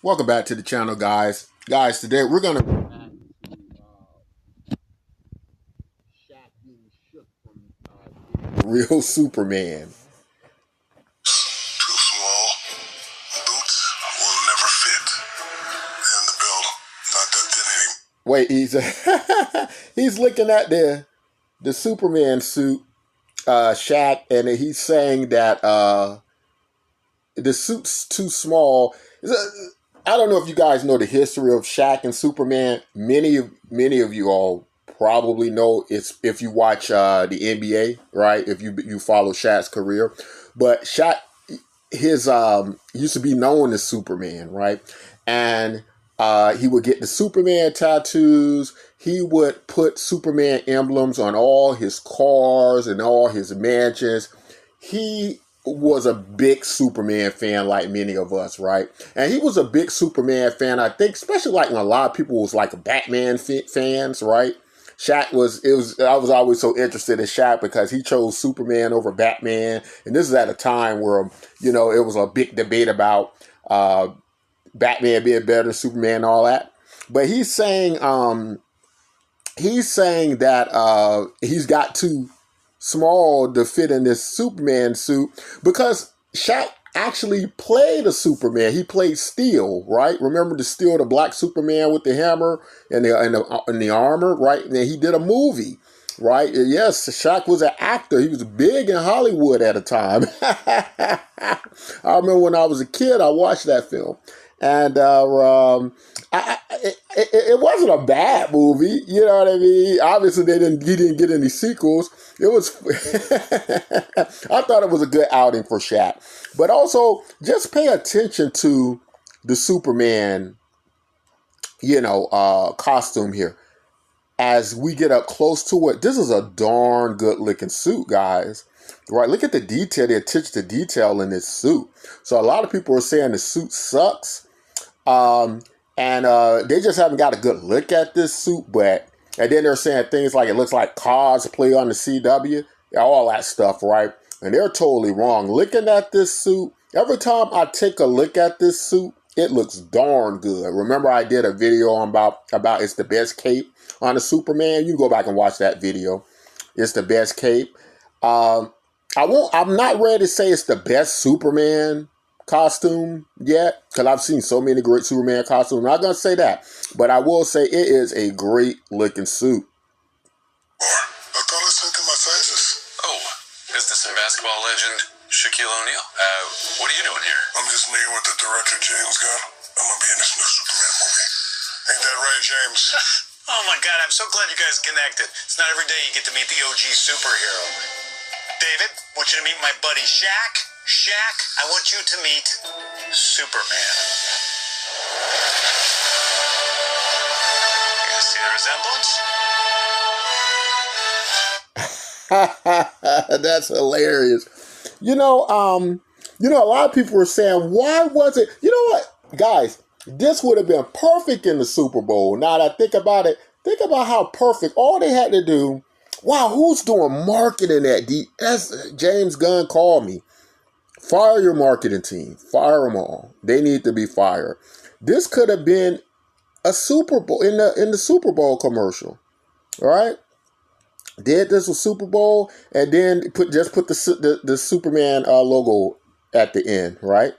Welcome back to the channel, guys. Guys, today we're gonna react to Shaq being shook from real Superman. Too small. Boots will never fit. And the belt, not that thin anymore. Wait, he's looking at the Superman suit, Shaq, and he's saying that the suit's too small. I don't know if you guys know the history of Shaq and Superman. Many of you all probably know it's if you watch the NBA, right? If you follow Shaq's career, but Shaq, his used to be known as Superman, right? And he would get the Superman tattoos. He would put Superman emblems on all his cars and all his mansions. He was a big Superman fan like many of us, right? And he was a big Superman fan, I think, especially like when a lot of people was like Batman fans, right? I was always so interested in Shaq because he chose Superman over Batman. And this is at a time where, it was a big debate about Batman being better than Superman and all that. But he's saying that he's got too small to fit in this Superman suit because Shaq actually played a Superman. He played Steel, right? Remember the Steel, the black Superman with the hammer and the armor, right? And he did a movie, right? Yes, Shaq was an actor. He was big in Hollywood at a time. I remember when I was a kid, I watched that film. And it wasn't a bad movie, you know what I mean? Obviously, he didn't get any sequels. It was, I thought it was a good outing for Shaq. But also, just pay attention to the Superman, costume here. As we get up close to it, this is a darn good looking suit, guys. Right? Look at the detail, the attention to detail in this suit. So a lot of people are saying the suit sucks. And they just haven't got a good look at this suit, and then they're saying things like it looks like cosplay on the CW, all that stuff, right? And they're totally wrong. Looking at this suit, every time I take a look at this suit, it looks darn good. Remember I did a video about it's the best cape on the Superman? You can go back and watch that video. It's the best cape. I'm not ready to say it's the best Superman costume yet, because I've seen so many great Superman costumes. I'm not going to say that, but I will say it is a great looking suit. I thought I sent in my sizes. Oh, is this a basketball legend, Shaquille O'Neal? What are you doing here? I'm just meeting with the director, James Gunn. I'm going to be in this new Superman movie. Ain't that right, James? Oh my God, I'm so glad you guys connected. It's not every day you get to meet the OG superhero. David, I want you to meet my buddy Shaq. Shaq, I want you to meet Superman. You see the resemblance? That's hilarious. A lot of people were saying, why was it? You know what, guys? This would have been perfect in the Super Bowl. Now that I think about it, think about how perfect. All they had to do. Wow, who's doing marketing at James Gunn called me. Fire your marketing team. Fire them all. They need to be fired. This could have been a Super Bowl in the Super Bowl commercial, right? Did this with Super Bowl and then put the Superman logo at the end, right?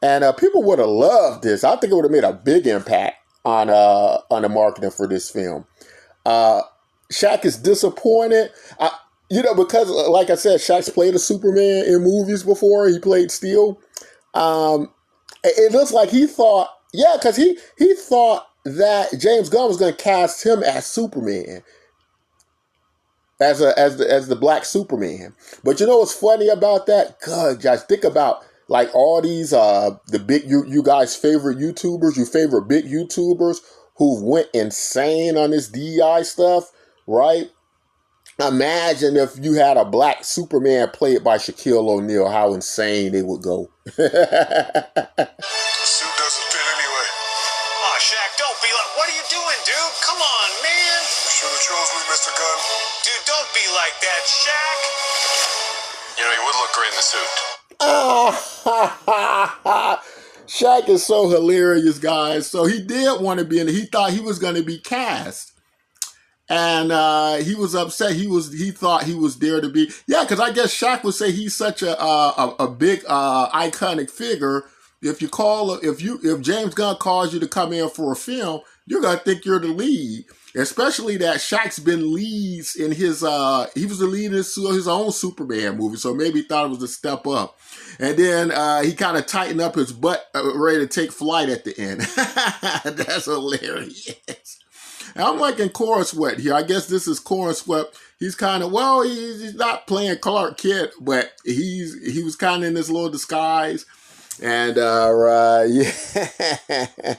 And people would have loved this. I think it would have made a big impact on the marketing for this film. Shaq is disappointed. Because like I said, Shaq's played a Superman in movies before. He played Steel. It looks like he thought, because he thought that James Gunn was going to cast him as Superman, as the black Superman. But you know what's funny about that? God, guys, think about like all these the big you guys' favorite YouTubers, your favorite big YouTubers who went insane on this DEI stuff, right? Imagine if you had a black Superman played by Shaquille O'Neal, how insane they would go. The suit doesn't fit anyway. Oh, Shaq, don't be like, what are you doing, dude? Come on, man. You should have chose me, Mr. Gunn. Dude, don't be like that, Shaq. You know, you would look great in the suit. Shaq is so hilarious, guys. So he did want to be in it. He thought he was going to be cast. And he was upset. He thought he was there to be. Yeah, because I guess Shaq would say he's such a big iconic figure. If James Gunn calls you to come in for a film, you're gonna think you're the lead. Especially that Shaq's been leads in his he was the lead in his own Superman movie, so maybe he thought it was a step up. And then he kind of tightened up his butt, ready to take flight at the end. That's hilarious. And I'm liking Corn Sweat here. I guess this is Corn Sweat. He's kind of, he's not playing Clark Kent, but he was kind of in this little disguise. And yeah,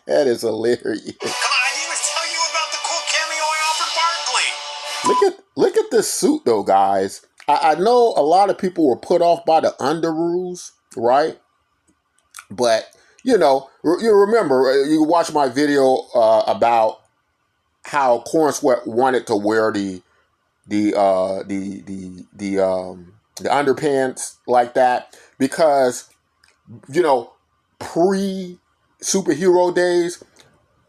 that is hilarious. Come on, I didn't even tell you about the cool cameo I offered Barkley. Look at this suit though, guys. I know a lot of people were put off by the underoos, right? But you remember, you watch my video about how Corn Sweat wanted to wear the underpants like that because pre-superhero days,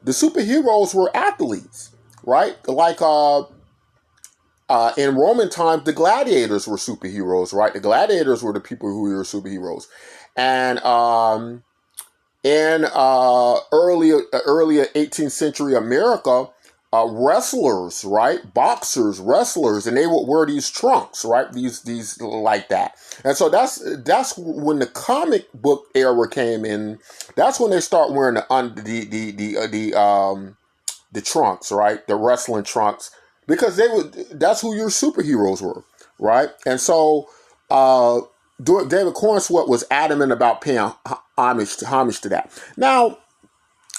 the superheroes were athletes, right? Like in Roman times, the gladiators were superheroes, right? The gladiators were the people who were superheroes, and in earlier 18th century America. Wrestlers, right? Boxers, wrestlers, and they would wear these trunks, right? These like that. And so that's when the comic book era came in. That's when they start wearing the trunks, right? The wrestling trunks, because that's who your superheroes were, right? And so David Corn Sweat was adamant about paying homage to that. Now,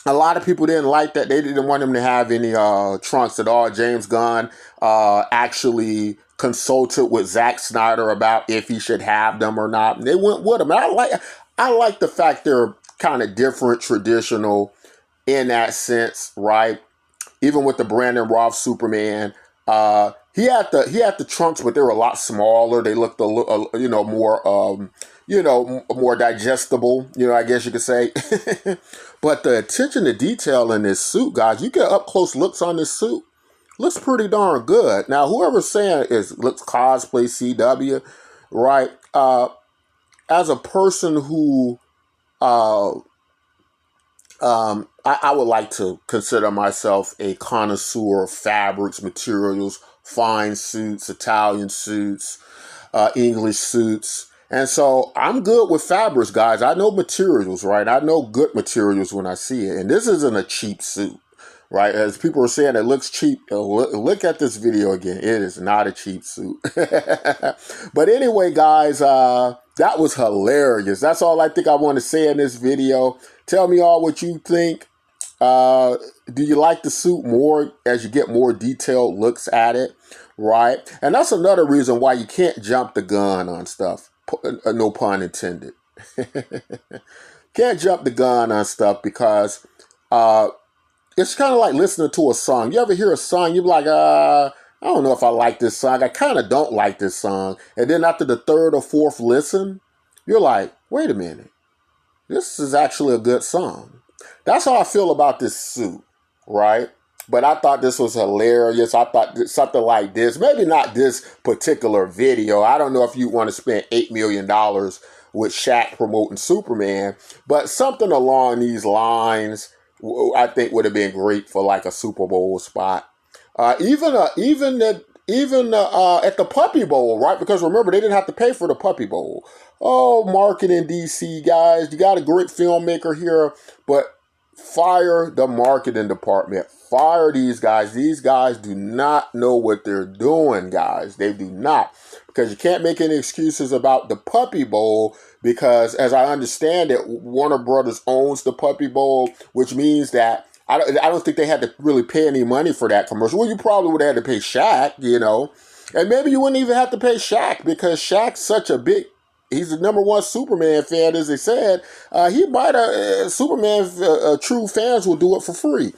a lot of people didn't like that. They didn't want him to have any trunks at all. James Gunn actually consulted with Zack Snyder about if he should have them or not. And they went with him. And I like the fact they're kind of different, traditional in that sense, right? Even with the Brandon Routh Superman, he had the trunks, but they were a lot smaller. They looked more more digestible, I guess you could say. But the attention to detail in this suit, guys, you get up close looks on this suit, looks pretty darn good. Now, whoever's saying looks cosplay CW, right? As a person who I would like to consider myself a connoisseur of fabrics, materials, fine suits, Italian suits, English suits. And so I'm good with fabrics, guys. I know materials, right? I know good materials when I see it. And this isn't a cheap suit, right? As people are saying, it looks cheap. Look at this video again. It is not a cheap suit. But anyway, guys, that was hilarious. That's all I think I want to say in this video. Tell me all what you think. Do you like the suit more as you get more detailed looks at it, right? And that's another reason why you can't jump the gun on stuff. No pun intended. Can't jump the gun on stuff because it's kind of like listening to a song. You ever hear a song, you're like, I don't know if I like this song. I kind of don't like this song. And then after the third or fourth listen, you're like, wait a minute. This is actually a good song. That's how I feel about this suit, right? But I thought this was hilarious. I thought something like this, maybe not this particular video. I don't know if you want to spend $8 million with Shaq promoting Superman, but something along these lines, I think would have been great for like a Super Bowl spot. Even at the Puppy Bowl, right? Because remember, they didn't have to pay for the Puppy Bowl. Oh, marketing DC, guys. You got a great filmmaker here, but fire the marketing department. Fire these guys. These guys do not know what they're doing, guys. They do not. Because you can't make any excuses about the Puppy Bowl because, as I understand it, Warner Brothers owns the Puppy Bowl, which means that I don't think they had to really pay any money for that commercial. Well, you probably would have had to pay Shaq, And maybe you wouldn't even have to pay Shaq because Shaq's such a big... He's the #1 Superman fan, as they said. He might have... Superman true fans will do it for free.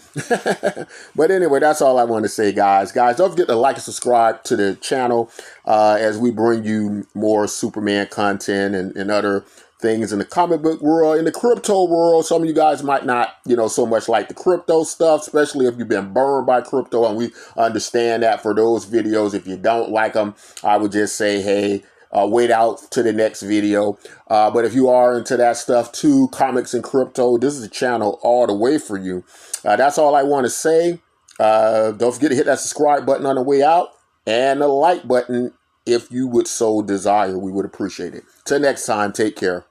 But anyway, that's all I want to say, guys. Guys, don't forget to like and subscribe to the channel as we bring you more Superman content and other things in the comic book world, in the crypto world. Some of you guys might not, so much like the crypto stuff, especially if you've been burned by crypto, and we understand that for those videos. If you don't like them, I would just say, hey, wait out to the next video. But if you are into that stuff too, comics and crypto, this is a channel all the way for you. That's all I want to say. Don't forget to hit that subscribe button on the way out and the like button if you would so desire. We would appreciate it. Till next time, take care.